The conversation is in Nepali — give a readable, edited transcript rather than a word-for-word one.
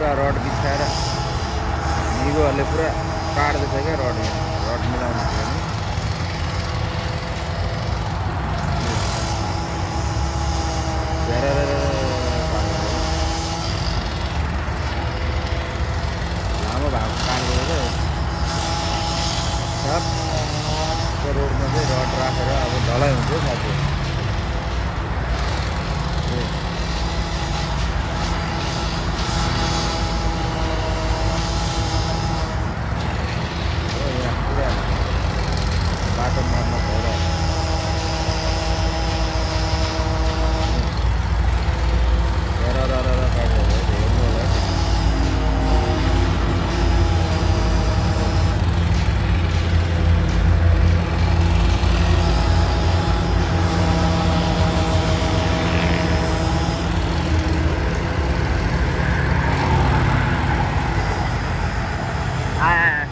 पुरा रड बिछाएर हिरोहरूले पुरा काट्दैछ क्या रड मिलाउनु थियो भने लामो भएको काट्दै छ रोडमा चाहिँ रड राखेर अब ढलाइ हुन्छ साथी बाटो मर्न भएर हेर्नु होला आया